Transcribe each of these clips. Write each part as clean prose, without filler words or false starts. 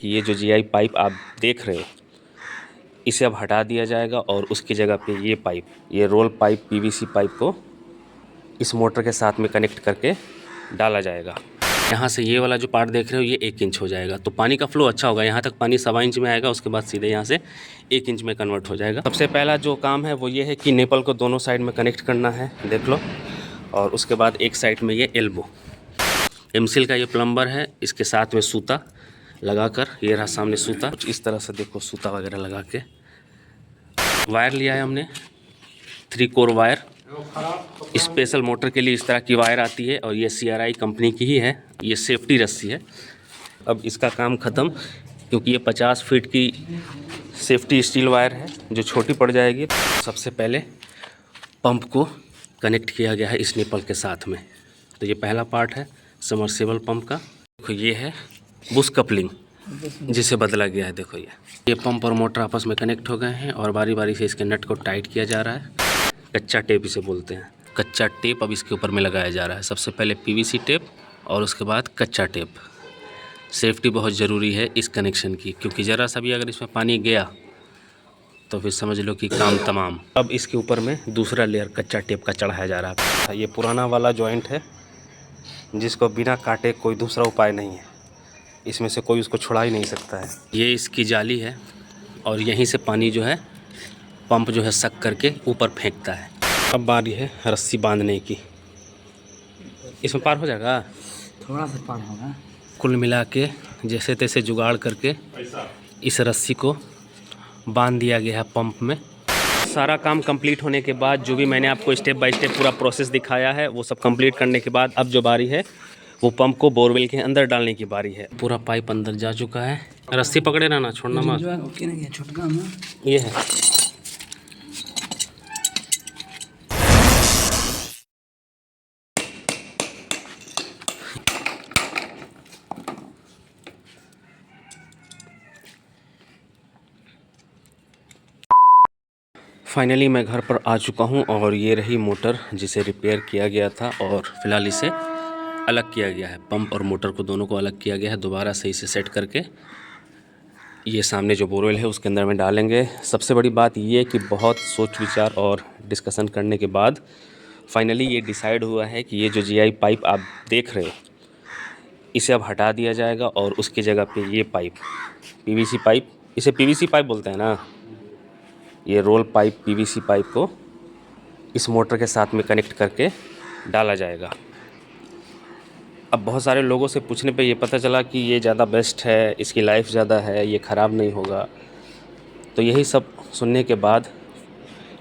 कि ये जो जीआई पाइप आप देख रहे हो इसे अब हटा दिया जाएगा और उसकी जगह पे ये पाइप, ये रोल पाइप पीवीसी पाइप को इस मोटर के साथ में कनेक्ट करके डाला जाएगा। यहाँ से ये वाला जो पार्ट देख रहे हो ये 1 इंच हो जाएगा, तो पानी का फ्लो अच्छा होगा। यहाँ तक पानी 1.25 इंच में आएगा, उसके बाद सीधे यहाँ से 1 इंच में कन्वर्ट हो जाएगा। सबसे पहला जो काम है वो ये है कि नेपल को दोनों साइड में कनेक्ट करना है, देख लो। और उसके बाद एक साइड में ये एल्बो, एमसील का ये प्लम्बर है, इसके साथ में सूता लगाकर, ये रहा सामने सूता, कुछ इस तरह से देखो सूता वगैरह लगा के। वायर लिया है हमने 3 कोर वायर, स्पेशल मोटर के लिए इस तरह की वायर आती है और ये CRI कंपनी की ही है, ये सेफ्टी रस्सी है। अब इसका काम ख़त्म, क्योंकि ये 50 फीट की सेफ्टी स्टील वायर है जो छोटी पड़ जाएगी। सबसे पहले पंप को कनेक्ट किया गया है इस नेपल के साथ में, तो ये पहला पार्ट है समरसेबल पंप का। देखो ये है बुश कपलिंग जिसे बदला गया है। देखो ये पंप और मोटर आपस में कनेक्ट हो गए हैं और बारी बारी से इसके नट को टाइट किया जा रहा है। कच्चा टेप इसे बोलते हैं, कच्चा टेप अब इसके ऊपर में लगाया जा रहा है। सबसे पहले PVC टेप और उसके बाद कच्चा टेप। सेफ्टी बहुत ज़रूरी है इस कनेक्शन की, क्योंकि ज़रा सा भी अगर इसमें पानी गया तो फिर समझ लो कि काम तमाम। अब इसके ऊपर में दूसरा लेयर कच्चा टेप का चढ़ाया जा रहा है। ये पुराना वाला जॉइंट है जिसको बिना काटे कोई दूसरा उपाय नहीं है, इसमें से कोई उसको छुड़ा ही नहीं सकता है। ये इसकी जाली है और यहीं से पानी जो है पंप जो है सक करके ऊपर फेंकता है। अब बारी है रस्सी बांधने की, इसमें पार हो जाएगा, थोड़ा सा पार होगा। कुल मिला के जैसे तैसे जुगाड़ करके इस रस्सी को बांध दिया गया है पंप में। सारा काम कंप्लीट होने के बाद जो भी मैंने आपको स्टेप बाय स्टेप पूरा प्रोसेस दिखाया है वो सब कंप्लीट करने के बाद अब जो बारी है वो पंप को बोरवेल के अंदर डालने की बारी है। पूरा पाइप अंदर जा चुका है। रस्सी पकड़े रहना, छोड़ना मत। ये है फाइनली मैं घर पर आ चुका हूं और ये रही मोटर जिसे रिपेयर किया गया था और फिलहाल इसे अलग किया गया है। पंप और मोटर को दोनों को अलग किया गया है। दोबारा से इसे सेट करके ये सामने जो बोरवेल है उसके अंदर में डालेंगे। सबसे बड़ी बात ये कि बहुत सोच विचार और डिस्कशन करने के बाद फाइनली ये डिसाइड हुआ है कि ये जो जीआई पाइप आप देख रहे हो इसे अब हटा दिया जाएगा और उसकी जगह पे ये पाइप, PVC पाइप, इसे PVC पाइप बोलते हैं ना, ये रोल पाइप PVC पाइप को इस मोटर के साथ में कनेक्ट करके डाला जाएगा। अब बहुत सारे लोगों से पूछने पे ये पता चला कि ये ज़्यादा बेस्ट है, इसकी लाइफ ज़्यादा है, ये ख़राब नहीं होगा। तो यही सब सुनने के बाद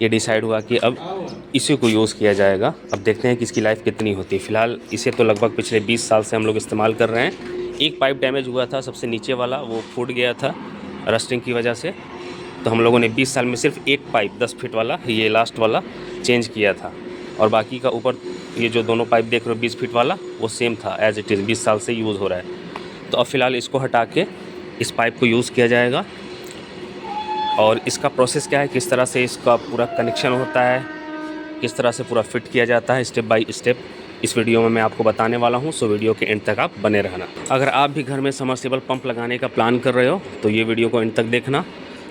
ये डिसाइड हुआ कि अब इसी को यूज़ किया जाएगा। अब देखते हैं कि इसकी लाइफ कितनी होती है। फ़िलहाल इसे तो लगभग पिछले 20 साल से हम लोग इस्तेमाल कर रहे हैं। एक पाइप डैमेज हुआ था, सबसे नीचे वाला, वो फूट गया था रस्टिंग की वजह से। तो हम लोगों ने 20 साल में सिर्फ एक पाइप 10 फीट वाला, ये लास्ट वाला चेंज किया था, और बाकी का ऊपर ये जो दोनों पाइप देख रहे हो 20 फीट वाला वो सेम था एज़ इट इज़, 20 साल से यूज़ हो रहा है। तो अब फ़िलहाल इसको हटा के इस पाइप को यूज़ किया जाएगा। और इसका प्रोसेस क्या है, किस तरह से इसका पूरा कनेक्शन होता है, किस तरह से पूरा फिट किया जाता है, स्टेप बाय स्टेप इस वीडियो में मैं आपको बताने वाला हूं। सो वीडियो के एंड तक आप बने रहना। अगर आप भी घर में समरसेबल पंप लगाने का प्लान कर रहे हो तो ये वीडियो को एंड तक देखना।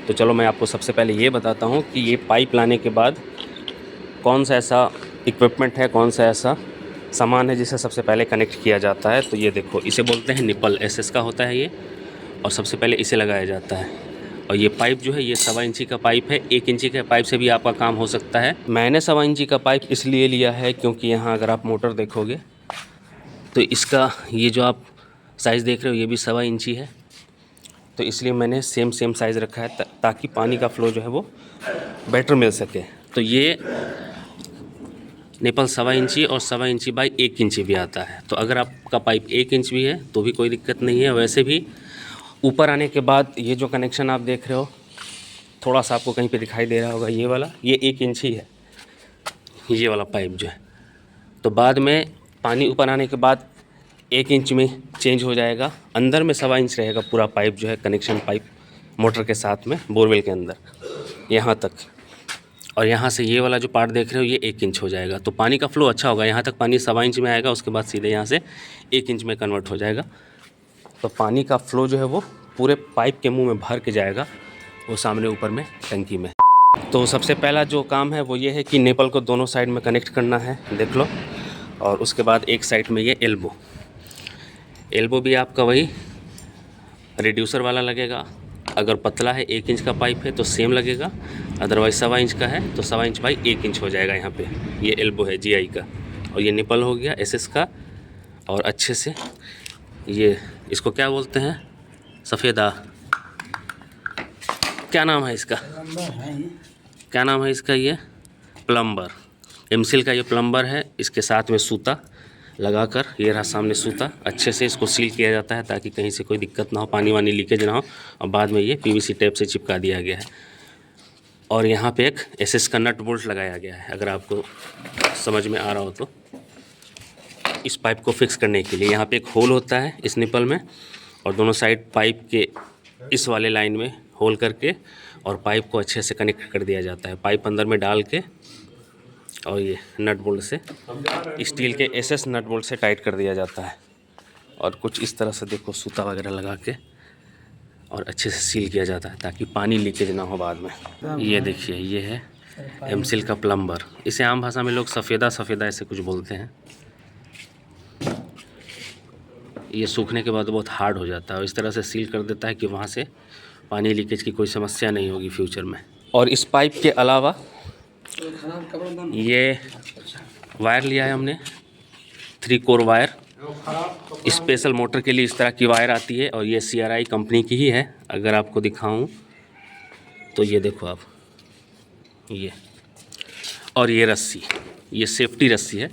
तो चलो मैं आपको सबसे पहले ये बताता हूँ कि ये पाइप लाने के बाद कौन सा ऐसा इक्विपमेंट है, कौन सा ऐसा सामान है जिसे सबसे पहले कनेक्ट किया जाता है। तो ये देखो, इसे बोलते हैं निपल, SS का होता है ये, और सबसे पहले इसे लगाया जाता है। और ये पाइप जो है ये 1.25 इंची का पाइप है। 1 इंची के पाइप से भी आपका काम हो सकता है। मैंने 1.25 इंची का पाइप इसलिए लिया है क्योंकि यहाँ अगर आप मोटर देखोगे तो इसका ये जो आप साइज़ देख रहे हो ये भी 1.25 इंची है। तो इसलिए मैंने सेम साइज़ रखा है ताकि पानी का फ़्लो जो है वो बेटर मिल सके। तो ये नेपल 1.25 इंची और 1.25 इंची बाई 1 इंची भी आता है। तो अगर आपका पाइप 1 इंच भी है तो भी कोई दिक्कत नहीं है। वैसे भी ऊपर आने के बाद ये जो कनेक्शन आप देख रहे हो, थोड़ा सा आपको कहीं पे दिखाई दे रहा होगा, ये वाला, ये 1 इंच ही है, ये वाला पाइप जो है। तो बाद में पानी ऊपर आने के बाद 1 इंच में चेंज हो जाएगा। अंदर में 1.25 इंच रहेगा पूरा पाइप जो है, कनेक्शन पाइप मोटर के साथ में बोरवेल के अंदर यहाँ तक। और यहाँ से ये वाला जो पार्ट देख रहे हो ये 1 इंच हो जाएगा। तो पानी का फ्लो अच्छा होगा। यहाँ तक पानी 1.25 इंच में आएगा, उसके बाद सीधे यहाँ से 1 इंच में कन्वर्ट हो जाएगा। तो पानी का फ़्लो जो है वो पूरे पाइप के मुंह में भर के जाएगा वो सामने ऊपर में टंकी में। तो सबसे पहला जो काम है वो ये है कि निपल को दोनों साइड में कनेक्ट करना है, देख लो। और उसके बाद एक साइड में ये एल्बो भी आपका वही रिड्यूसर वाला लगेगा। अगर पतला है 1 इंच का पाइप है तो सेम लगेगा, अदरवाइज 1.25 इंच का है तो 1.25 इंच बाई 1 इंच हो जाएगा। यहाँ पे ये एल्बो है GI का, और ये निपल हो गया SS का। और अच्छे से ये इसको क्या बोलते हैं, सफ़ेदा, क्या नाम है इसका, क्या नाम है इसका, ये प्लम्बर, एमसिल का ये प्लम्बर है। इसके साथ में सूता लगाकर, ये रहा सामने सूता, अच्छे से इसको सील किया जाता है ताकि कहीं से कोई दिक्कत ना हो, पानी वानी लीकेज ना हो। और बाद में ये PVC टेप से चिपका दिया गया है। और यहाँ पे एक SS का नट बोल्ट लगाया गया है, अगर आपको समझ में आ रहा हो तो। इस पाइप को फिक्स करने के लिए यहाँ पे एक होल होता है इस निपल में, और दोनों साइड पाइप के इस वाले लाइन में होल करके और पाइप को अच्छे से कनेक्ट कर दिया जाता है। पाइप अंदर में डाल के और ये नट बोल्ट से, स्टील के SS नट बोल्ट से टाइट कर दिया जाता है। और कुछ इस तरह से देखो सूता वगैरह लगा के और अच्छे से सील किया जाता है ताकि पानी लीकेज ना हो बाद में। ये देखिए, ये है एमसिल का प्लम्बर। इसे आम भाषा में लोग सफ़ेदा ऐसे कुछ बोलते हैं। ये सूखने के बाद बहुत हार्ड हो जाता है और इस तरह से सील कर देता है कि वहाँ से पानी लीकेज की कोई समस्या नहीं होगी फ्यूचर में। और इस पाइप के अलावा ये वायर लिया है हमने, 3 कोर वायर। स्पेशल मोटर के लिए इस तरह की वायर आती है, और ये CRI कंपनी की ही है। अगर आपको दिखाऊं तो ये देखो आप, ये और ये रस्सी, ये सेफ्टी रस्सी है।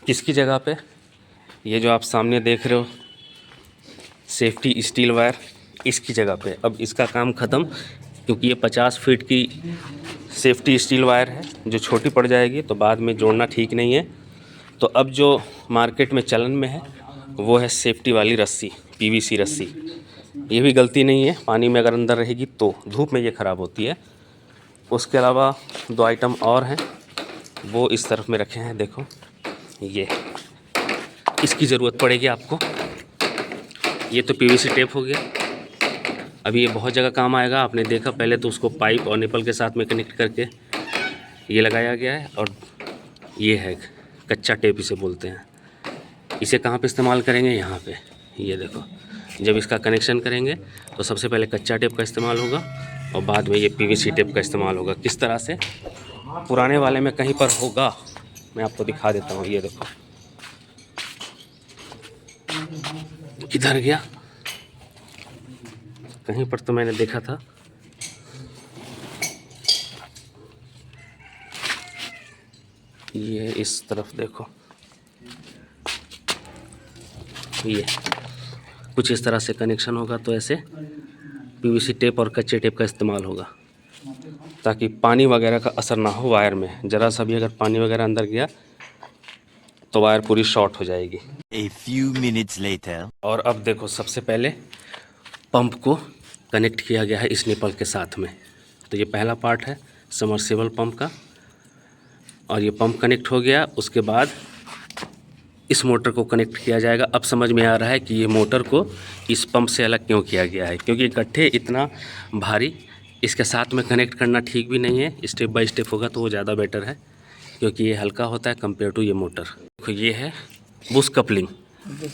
किसकी जगह पे, ये जो आप सामने देख रहे हो सेफ्टी स्टील वायर, इसकी जगह पे। अब इसका काम ख़त्म, क्योंकि ये 50 फीट की सेफ्टी स्टील वायर है जो छोटी पड़ जाएगी तो बाद में जोड़ना ठीक नहीं है। तो अब जो मार्केट में चलन में है वो है सेफ्टी वाली रस्सी, PVC रस्सी। ये भी गलती नहीं है, पानी में अगर अंदर रहेगी तो धूप में ये ख़राब होती है। उसके अलावा 2 आइटम और हैं, वो इस तरफ में रखे हैं, देखो ये, इसकी ज़रूरत पड़ेगी आपको। ये तो PVC टेप हो गया, अभी ये बहुत जगह काम आएगा। आपने देखा पहले तो उसको पाइप और निपल के साथ में कनेक्ट करके ये लगाया गया है, और ये है कच्चा टेप इसे बोलते हैं। इसे कहाँ पे इस्तेमाल करेंगे, यहाँ पे, ये देखो। जब इसका कनेक्शन करेंगे तो सबसे पहले कच्चा टेप का इस्तेमाल होगा और बाद में ये PVC टेप का इस्तेमाल होगा। किस तरह से पुराने वाले में कहीं पर होगा, मैं आपको दिखा देता हूँ। ये देखो किधर गया, कहीं पर तो मैंने देखा था। ये इस तरफ देखो, ये कुछ इस तरह से कनेक्शन होगा। तो ऐसे PVC टेप और कच्चे टेप का इस्तेमाल होगा ताकि पानी वगैरह का असर ना हो वायर में। ज़रा सा भी अगर पानी वगैरह अंदर गया तो वायर पूरी शॉर्ट हो जाएगी। A few minutes later. और अब देखो, सबसे पहले पंप को कनेक्ट किया गया है इस निपल के साथ में। तो ये पहला पार्ट है समरसेबल पंप का, और ये पंप कनेक्ट हो गया। उसके बाद इस मोटर को कनेक्ट किया जाएगा। अब समझ में आ रहा है कि ये मोटर को इस पंप से अलग क्यों किया गया है, क्योंकि गड्ढे इतना भारी इसके साथ में कनेक्ट करना ठीक भी नहीं है। स्टेप बाय स्टेप होगा तो वो ज़्यादा बेटर है, क्योंकि ये हल्का होता है कंपेयर टू ये मोटर। देखो ये है बुश कपलिंग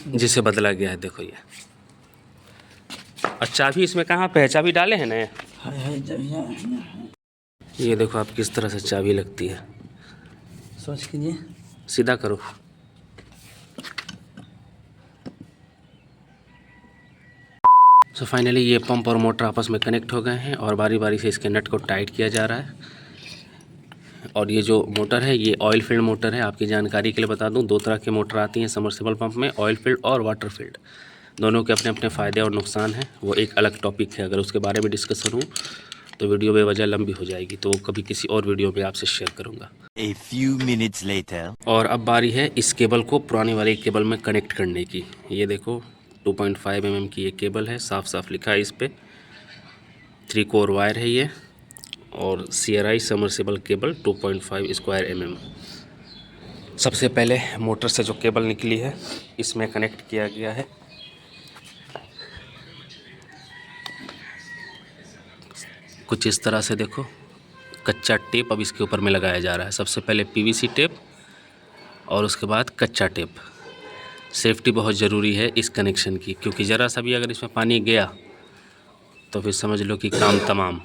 जिसे बदला गया है, देखो ये। और चाबी इसमें कहाँ पे है, चाबी डाले हैं ना, ये देखो आप किस तरह से चाबी लगती है। सोच कीजिए, सीधा करो। सो फाइनली ये पंप और मोटर आपस में कनेक्ट हो गए हैं और बारी बारी से इसके नट को टाइट किया जा रहा है। और ये जो मोटर है ये ऑयल फील्ड मोटर है। आपकी जानकारी के लिए बता दूं, 2 तरह के मोटर आती हैं समरसेबल पंप में, ऑयल फील्ड और वाटर फील्ड। दोनों के अपने अपने फ़ायदे और नुकसान हैं, वो एक अलग टॉपिक है। अगर उसके बारे में डिस्कशन हो तो वीडियो बेवजह लंबी हो जाएगी, तो कभी किसी और वीडियो में आपसे शेयर करूँगा। A few minutes later. और अब बारी है इस केबल को पुराने वाले केबल में कनेक्ट करने की। ये देखो 2.5 mm की ये केबल है, साफ साफ लिखा है इस पर। 3 कोर वायर है ये, और CRI submersible cable 2.5 square mm। सबसे पहले मोटर से जो केबल निकली है इसमें कनेक्ट किया गया है। कुछ इस तरह से देखो कच्चा टेप अब इसके ऊपर में लगाया जा रहा है। सबसे पहले पीवीसी टेप और उसके बाद कच्चा टेप। सेफ्टी बहुत ज़रूरी है इस कनेक्शन की, क्योंकि ज़रा सा भी अगर इसमें पानी गया तो फिर समझ लो कि काम तमाम।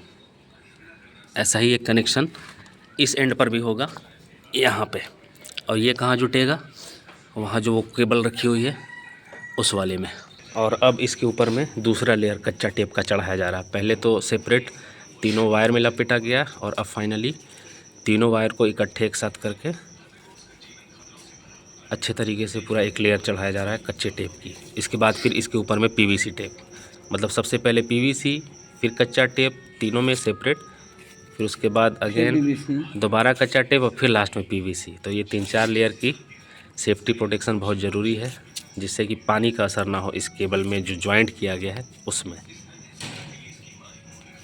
ऐसा ही एक कनेक्शन इस एंड पर भी होगा यहाँ पे, और ये कहाँ जुटेगा, वहाँ जो वो केबल रखी हुई है उस वाले में। और अब इसके ऊपर में दूसरा लेयर कच्चा टेप का चढ़ाया जा रहा है। पहले तो सेपरेट तीनों वायर में लपेटा गया और अब फाइनली तीनों वायर को इकट्ठे एक साथ करके अच्छे तरीके से पूरा एक लेयर चढ़ाया जा रहा है कच्चे टेप की। इसके बाद फिर इसके ऊपर में पीवीसी टेप, मतलब सबसे पहले पीवीसी फिर कच्चा टेप, तीनों में सेपरेट, फिर उसके बाद अगेन दोबारा कच्चा टेप और फिर लास्ट में पीवीसी। तो ये 3-4 लेयर की सेफ्टी प्रोटेक्शन बहुत ज़रूरी है, जिससे कि पानी का असर ना हो इस केबल में जो जॉइंट किया गया है उसमें।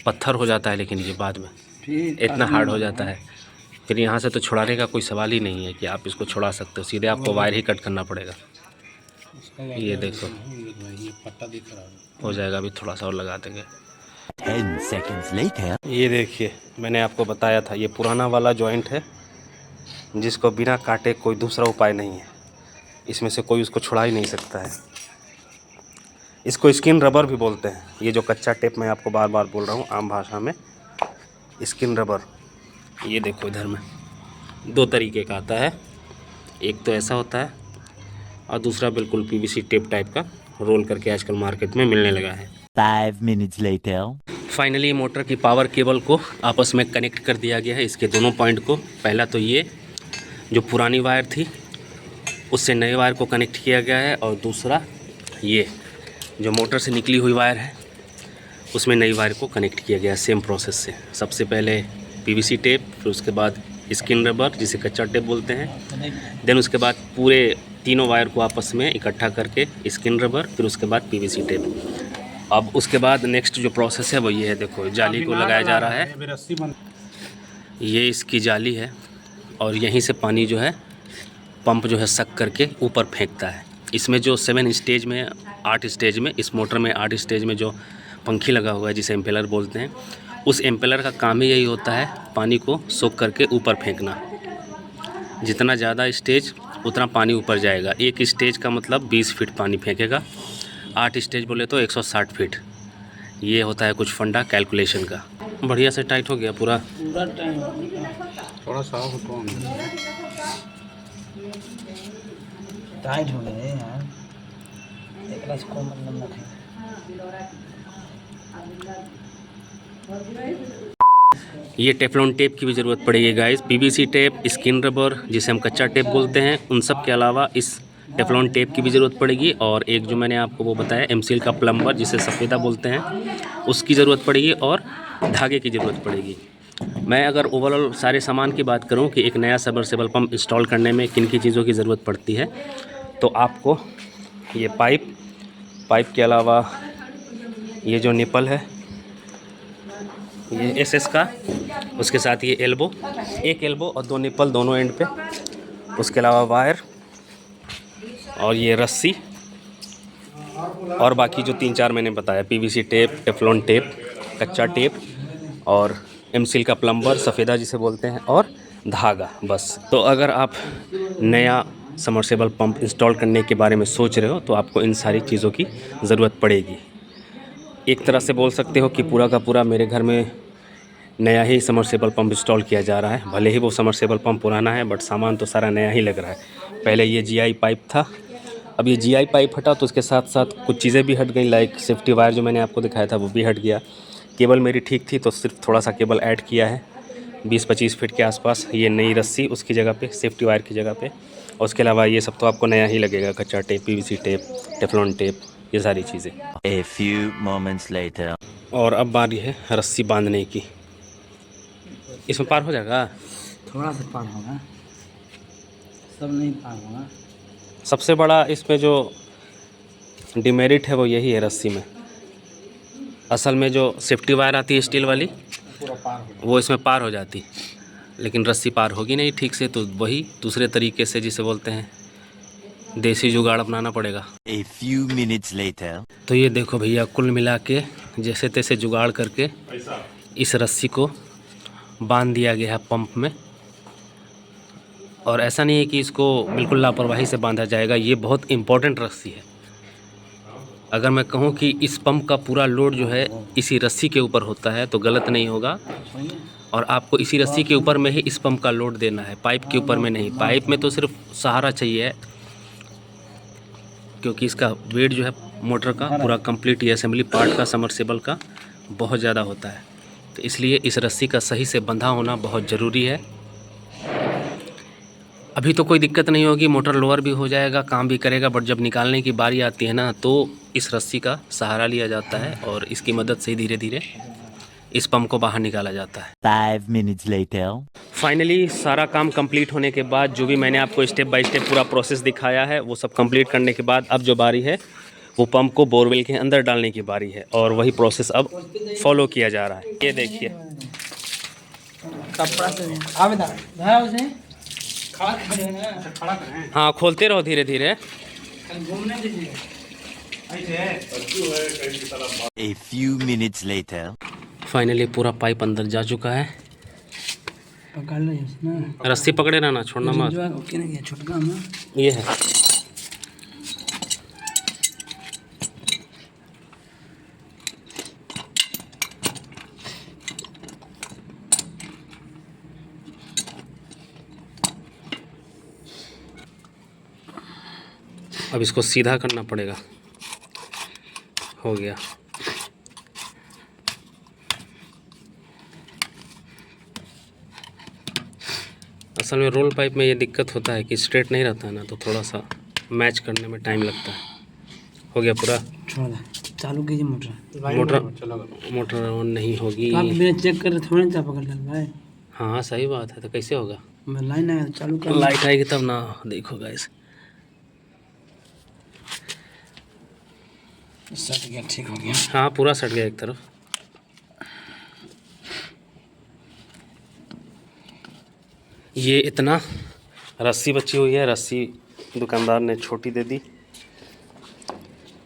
पत्थर हो जाता है लेकिन ये बाद में इतना हार्ड हो जाता है, फिर यहाँ से तो छुड़ाने का कोई सवाल ही नहीं है कि आप इसको छुड़ा सकते हो, सीधे आपको वायर ही कट करना पड़ेगा। ये देखो हो जाएगा, अभी थोड़ा सा और लगा देंगे। 10 seconds later. ये देखिए मैंने आपको बताया था, ये पुराना वाला जॉइंट है जिसको बिना काटे कोई दूसरा उपाय नहीं है, इसमें से कोई उसको छुड़ा ही नहीं सकता है। इसको स्किन रबर भी बोलते हैं। ये जो कच्चा टेप मैं आपको बार बार बोल रहा हूँ आम भाषा में स्किन रबर। ये देखो इधर में 2 तरीके का आता है, एक तो ऐसा होता है और दूसरा बिल्कुल पीवीसी टेप टाइप का रोल करके आजकल मार्केट में मिलने लगा है। 5 minutes later. फाइनली मोटर की पावर केबल को आपस में कनेक्ट कर दिया गया है, इसके दोनों पॉइंट को। पहला तो ये जो पुरानी वायर थी उससे नए वायर को कनेक्ट किया गया है, और दूसरा ये जो मोटर से निकली हुई वायर है उसमें नई वायर को कनेक्ट किया गया है सेम प्रोसेस से। सबसे पहले पीवीसी टेप, फिर उसके बाद स्किन रबर जिसे कच्चा टेप बोलते हैं, देन उसके बाद पूरे तीनों वायर को आपस में इकट्ठा करके स्किन रबर, फिर उसके बाद पीवीसी टेप। अब उसके बाद नेक्स्ट जो प्रोसेस है वो ये है, देखो जाली को लगाया जा रहा है। ये इसकी जाली है और यहीं से पानी जो है पंप जो है सक करके ऊपर फेंकता है। इसमें जो 7 स्टेज में 8 स्टेज में, इस मोटर में 8 स्टेज में जो पंखी लगा हुआ है जिसे एम्पेलर बोलते हैं, उस एम्पेलर का काम ही यही होता है पानी को सोख करके ऊपर फेंकना। जितना ज़्यादा स्टेज उतना पानी ऊपर जाएगा। एक स्टेज का मतलब 20 फीट पानी फेंकेगा, 8 स्टेज बोले तो 160 फीट। ये होता है कुछ फंडा कैलकुलेशन का। बढ़िया से टाइट हो गया पूरा थोड़ा सा टाइट हो गए यार, इसको मतलब रखें। ये टेफलॉन टेप की भी ज़रूरत पड़ेगी guys. PVC tape, skin rubber जिसे हम कच्चा टेप बोलते हैं, उन सब के अलावा इस टेफलॉन टेप की भी ज़रूरत पड़ेगी। और एक जो मैंने आपको वो बताया एमसील का प्लम्बर जिसे सफ़ेदा बोलते हैं, उसकी ज़रूरत पड़ेगी, और धागे की ज़रूरत पड़ेगी। मैं अगर ओवरऑल सारे सामान की बात करूं कि एक नया सबमर्सिबल पंप इंस्टॉल करने में किन की चीज़ों की ज़रूरत पड़ती है, तो आपको ये पाइप के अलावा ये जो निपल है ये एसएस का, उसके साथ ये एल्बो, एक एल्बो और 2 निपल दोनों एंड पे, उसके अलावा वायर और ये रस्सी, और बाकी जो 3-4 मैंने बताया पीवीसी टेप, टेफलॉन टेप, कच्चा टेप और एमसील का प्लम्बर सफ़ेदा जिसे बोलते हैं, और धागा, बस। तो अगर आप नया सबमर्सिबल पंप इंस्टॉल करने के बारे में सोच रहे हो तो आपको इन सारी चीज़ों की ज़रूरत पड़ेगी। एक तरह से बोल सकते हो कि पूरा का पूरा मेरे घर में नया ही सबमर्सिबल पंप इंस्टॉल किया जा रहा है। भले ही वो सबमर्सिबल पंप पुराना है, बट सामान तो सारा नया ही लग रहा है। पहले ये जीआई पाइप था, अब ये जीआई पाइप हटा तो उसके साथ साथ कुछ चीज़ें भी हट गई, लाइक सेफ्टी वायर जो मैंने आपको दिखाया था वो भी हट गया। केबल मेरी ठीक थी तो सिर्फ थोड़ा सा केबल ऐड किया है 20-25 फीट के आसपास, ये नई रस्सी उसकी जगह पे, सेफ्टी वायर की जगह पे। और उसके अलावा ये सब तो आपको नया ही लगेगा, कच्चा tape, PVC tape, Teflon tape, ये सारी चीज़ें। A few moments later. और अब बारी है रस्सी बांधने की। इसमें पार हो जाएगा, थोड़ा सा पार होगा, सब नहीं पार होगा। सबसे बड़ा इसमें जो डिमेरिट है वो यही है रस्सी में। असल में जो सेफ्टी वायर आती है स्टील वाली पूरा पार होगा, वो इसमें पार हो जाती, लेकिन रस्सी पार होगी नहीं ठीक से, तो वही दूसरे तरीके से जिसे बोलते हैं देसी जुगाड़ अपनाना पड़ेगा। A few minutes later. तो ये देखो भैया, कुल मिला के जैसे तैसे जुगाड़ करके इस रस्सी को बांध दिया गया है पंप में। और ऐसा नहीं है कि इसको बिल्कुल लापरवाही से बांधा जाएगा, ये बहुत इम्पोर्टेंट रस्सी है। अगर मैं कहूँ कि इस पंप का पूरा लोड जो है इसी रस्सी के ऊपर होता है तो गलत नहीं होगा। और आपको इसी रस्सी के ऊपर में ही इस पंप का लोड देना है, पाइप के ऊपर में नहीं। पाइप में तो सिर्फ सहारा चाहिए, क्योंकि इसका वेट जो है मोटर का पूरा कंप्लीट ये असेंबली पार्ट का सबमर्सिबल का बहुत ज़्यादा होता है। तो इसलिए इस रस्सी का सही से बंधा होना बहुत ज़रूरी है। अभी तो कोई दिक्कत नहीं होगी, मोटर लोअर भी हो जाएगा, काम भी करेगा, बट जब निकालने की बारी आती है ना तो इस रस्सी का सहारा लिया जाता है और इसकी मदद से धीरे धीरे इस पंप को बाहर निकाला जाता है। 5 minutes later. फाइनली सारा काम कंप्लीट होने के बाद, जो भी मैंने आपको स्टेप बाय स्टेप पूरा प्रोसेस दिखाया है वो सब कंप्लीट करने के बाद अब जो बारी है वो पंप को बोरवेल के अंदर डालने की बारी है। और वही प्रोसेस अब फॉलो किया जा रहा है। ये देखिए कपड़ा से आवेदा धारा उसे खड़ा करें। हाँ, खोलते रहो धीरे धीरे। घूमने दीजिए। A few minutes later. Finally पूरा पाइप अंदर जा चुका है। पकड़ लो इसमें, रस्सी पकड़े रहना, छोड़ना मत। ओके नहीं है छोटका में ये है। अब इसको सीधा करना पड़ेगा। हो गया। असल में रोल पाइप में ये दिक्कत होता है कि स्ट्रेट नहीं रहता है ना, तो थोड़ा सा मैच करने में टाइम लगता है। हो गया पूरा। छोड़ दे, चालू कीजिए मोटर ऑन नहीं होगी। आप बिना चेक कर थोड़ी ना पकड़ ले भाई। हाँ सही बात है, तो कैसे होगा? मैं लाइन आया तो चालू कर। लाइट आएगी तब ना, देखो गाइस। सट गया, ठीक हो गया। हाँ पूरा सट गया एक तरफ। ये इतना रस्सी बची हुई है, रस्सी दुकानदार ने छोटी दे दी।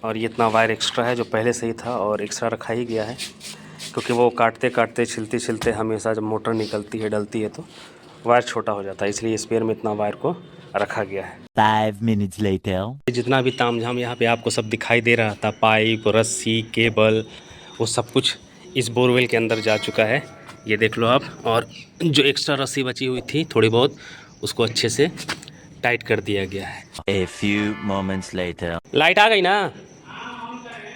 और ये इतना वायर एक्स्ट्रा है जो पहले से ही था और एक्स्ट्रा रखा ही गया है, क्योंकि वो काटते काटते छिलते छिलते हमेशा जब मोटर निकलती है डलती है तो वायर छोटा हो जाता है, इसलिए स्पेयर में इतना वायर को रखा गया है। 5 minutes later. जितना भी तामझाम यहाँ पे आपको सब दिखाई दे रहा था, पाइप, रस्सी, केबल, वो सब कुछ इस बोरवेल के अंदर जा चुका है। ये देख लो आप। और जो एक्स्ट्रा रस्सी बची हुई थी थोड़ी बहुत, उसको अच्छे से टाइट कर दिया गया है। A few moments later. Light आ गई ना,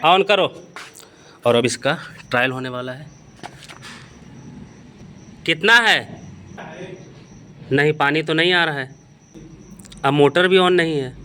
ऑन करो। और अब इसका ट्रायल होने वाला है। कितना है? नहीं, पानी तो नहीं आ रहा है। अब मोटर भी ऑन नहीं है।